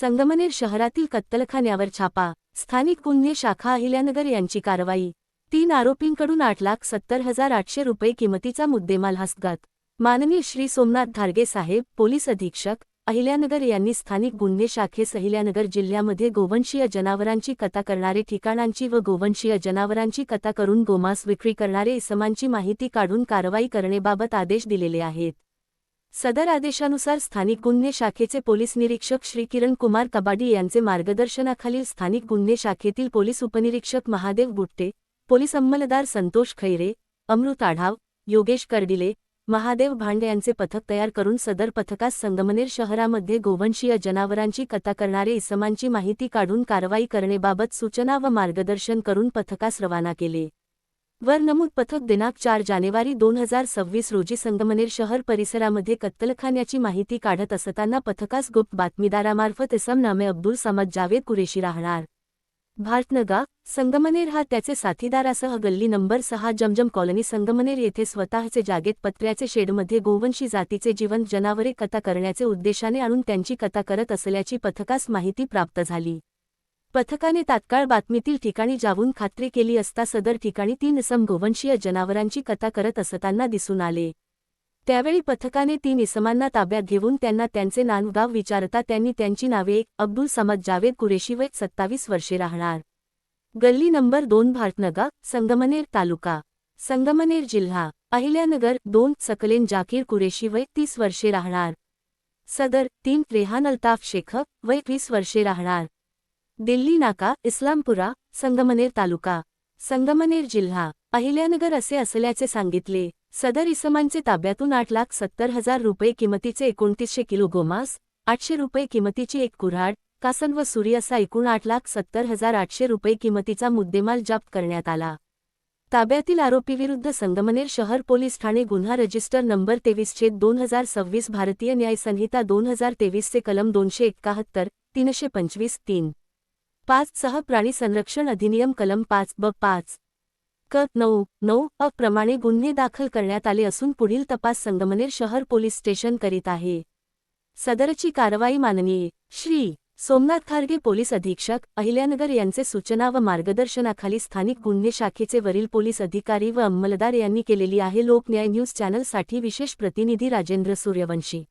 संगमनेर शहरातील कत्तलखान्यावर छापा, स्थानिक गुन्हे शाखा अहिल्यानगर यांची कारवाई। 3 आरोपींकडून 8,70,800 रुपये किमतीचा मुद्देमाल हस्तगत। माननीय श्री सोमनाथ धारगे साहेब, पोलीस अधीक्षक, अहिल्यानगर यांनी स्थानिक गुन्हे शाखेस अहिल्यानगर जिल्ह्यामध्ये गोवंशीय जनावरांची कत्तल करणारे ठिकाणांची व गोवंशीय जनावरांची कत्तल करून गोमांस विक्री करणारे इसमांची माहिती काढून कारवाई करण्याबाबत आदेश दिलेले आहेत। सदर आदेशानुसार स्थानिक गुन्हे शाखेचे पोलीस निरीक्षक श्री किरण कुमार कबाडी यांचे मार्गदर्शनाखालील स्थानिक गुन्हे शाखेतील पोलीस उपनिरीक्षक महादेव बुट्टे, पोलीस अंमलदार संतोष खैरे, अमृत आढाव, योगेश कर्डिले, महादेव भांडे यांचे पथक तयार करून सदर पथकास संगमनेर शहरामध्ये गोवंशीय जनावरांची कत्तल करणारे इसमांची माहिती काढून कारवाई करण्याबाबत सूचना व मार्गदर्शन करून पथकास रवाना केले। वर नमूद पथक दिनांक 4 जानेवारी 2026 रोजी संगमनेर शहर परिसरामध्ये कत्तलखान्याची माहिती काढत असताना पथकास गुप्त बातमीदारामार्फत इसम नामे अब्दुल समद जावेद कुरेशी राहणार भारतनगर, संगमनेर हा त्याचे साथीदारासह गल्ली नंबर 6 जमजम कॉलनी संगमनेर येथे स्वतःचे जागेत पत्र्याचे शेडमध्ये गोवंशी जातीचे जिवंत जनावरे कत्तल करण्याचे उद्देशाने आणून त्यांची कत्तल करत असल्याची पथकास माहिती प्राप्त झाली। पथकाने तात्काळ बातमीतील ठिकाणी जाऊन खात्री केली असता सदर ठिकाणी 3 इसम गोवंशीय जनावरांची कत्तल करत असताना दिसून आले। त्यावेळी पथकाने 3 इसमांना ताब्यात घेऊन त्यांना त्यांचे नाव विचारता त्यांनी त्यांची नावे 1 अब्दुल समद जावेद कुरेशी वय 27 वर्षे राहणार गल्ली नंबर 2 भारतनगर, संगमनेर तालुका संगमनेर जिल्हा अहिल्यानगर, 2 सकलेन जाकीर कुरेशी वय 30 वर्षे राहणार सदर, 3 रेहान अल्ताफ शेख वय 20 वर्षे राहणार दिल्ली नाका, इस्लामपुरा, संगमनेर तालुका संगमनेर जिल्हा अहिल्यानगर असे असल्याचे सांगितले। सदर इसमांचे ताब्यातून 8,70,000 रुपये किमतीचे 2900 किलो गोमांस, 800 रुपये किमतीची 1 कुऱ्हाड, कासन व सुरी असा एकूण 8,70,800 रुपये किमतीचा मुद्देमाल जप्त करण्यात आला। ताब्यातील आरोपीविरुद्ध संगमनेर शहर पोलीस ठाणे गुन्हा रजिस्टर नंबर 23/2026 भारतीय न्याय संहिता 2023 चे कलम 271, 325, 3.5 सह प्राणी संरक्षण अधिनियम कलम 5(ब)(5) क 9(9) अ प्रमाणे गुन्हे दाखल करण्यात आले असून पुढील तपास संगमनेर शहर पोलीस स्टेशन करीत आहे। सदरची कारवाई माननीय श्री सोमनाथ धारगे पोलीस अधीक्षक अहिल्यानगर यांचे सूचना व मार्गदर्शनाखाली स्थानिक गुन्हे शाखेचे वरील पोलीस अधिकारी व अंमलदार यांनी केलेली आहे। लोकन्याय न्यूज चॅनलसाठी विशेष प्रतिनिधी राजेंद्र सूर्यवंशी।